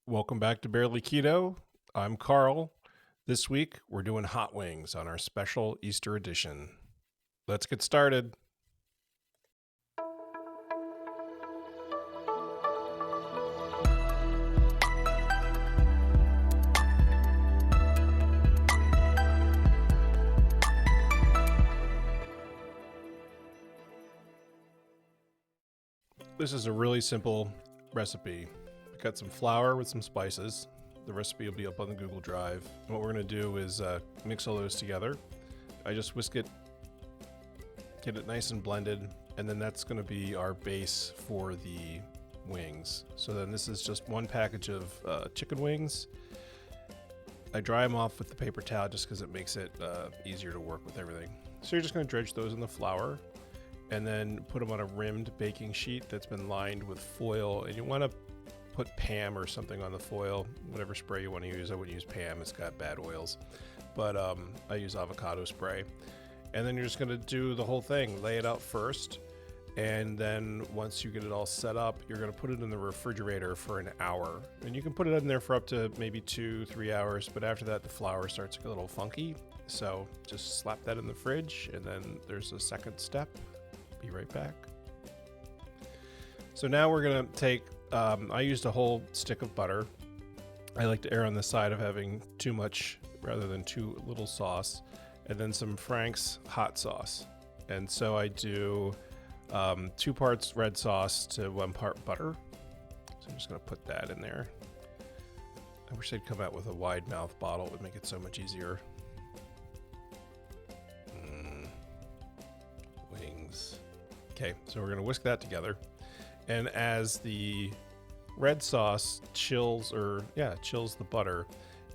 Welcome back to Barely Keto. I'm Carl. This week, we're doing hot wings on our special Easter edition. Let's get started. This is a really simple recipe. We got some flour with some spices. The recipe will be up on the Google Drive. And what we're going to do is mix all those together. I just whisk it, get it nice and blended, and then that's going to be our base for the wings. So then this is just one package of chicken wings. I dry them off with the paper towel just because it makes it easier to work with everything. So you're just going to dredge those in the flour and then put them on a rimmed baking sheet that's been lined with foil. And you want to put Pam or something on the foil, whatever spray you want to use. I wouldn't use Pam, it's got bad oils. But I use avocado spray. And then you're just going to do the whole thing, lay it out first. And then once you get it all set up, you're going to put it in the refrigerator for an hour. And you can put it in there for up to maybe 2-3 hours. But after that, the flour starts to get a little funky. So just slap that in the fridge. And then there's a second step. Be right back. So now we're going to take, I used a whole stick of butter. I like to err on the side of having too much rather than too little sauce. And then some Frank's hot sauce. And so I do 2 parts red sauce to 1 part butter. So I'm just going to put that in there. I wish they'd come out with a wide mouth bottle. It would make it so much easier. Wings. Okay, so we're going to whisk that together. And as the red sauce chills the butter,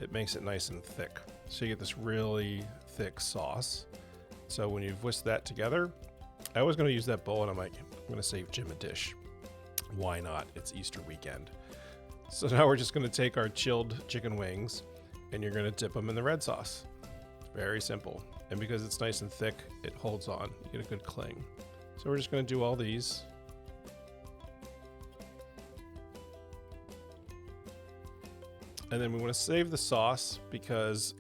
it makes it nice and thick. So you get this really thick sauce. So when you've whisked that together, I was going to use that bowl, and I'm like, I'm going to save Jim a dish. Why not? It's Easter weekend. So now we're just going to take our chilled chicken wings, and you're going to dip them in the red sauce. Very simple. And because it's nice and thick, it holds on. You get a good cling. So we're just going to do all these. And then we want to save the sauce because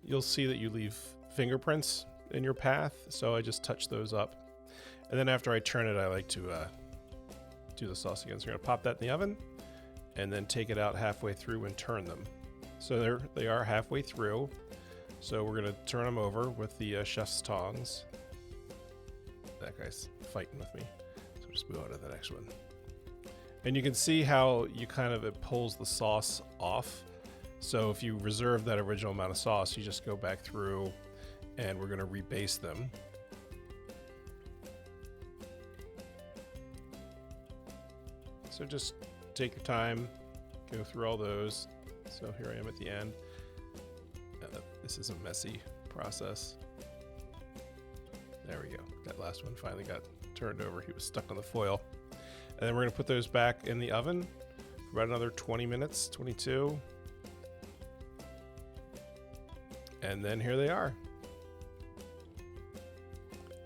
you'll see that you leave fingerprints in your path. So I just touch those up. And then after I turn it, I like to do the sauce again. So we're going to pop that in the oven and then take it out halfway through and turn them. So they are halfway through. So we're going to turn them over with the chef's tongs. That guy's fighting with me. So just move on to the next one. And you can see how it pulls the sauce off. So if you reserve that original amount of sauce, you just go back through and we're going to rebase them. So just take your time, go through all those. So here I am at the end. This is a messy process. There we go. That last one finally got turned over. He was stuck on the foil. And then we're going to put those back in the oven for about another 20 minutes, 22. And then here they are.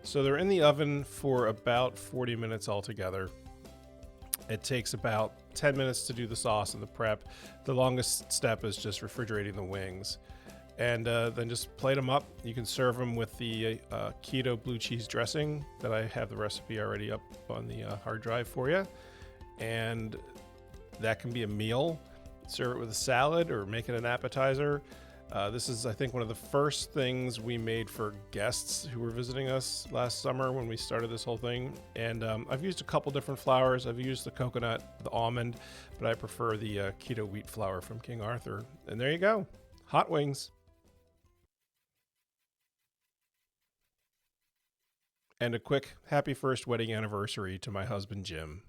So they're in the oven for about 40 minutes altogether. It takes about 10 minutes to do the sauce and the prep. The longest step is just refrigerating the wings. And then just plate them up. You can serve them with the Keto blue cheese dressing that I have the recipe already up on the hard drive for you. And that can be a meal. Serve it with a salad or make it an appetizer. This is, I think, one of the first things we made for guests who were visiting us last summer when we started this whole thing. And I've used a couple different flours. I've used the coconut, the almond, but I prefer the keto wheat flour from King Arthur. And there you go. Hot wings. And a quick happy first wedding anniversary to my husband, Jim.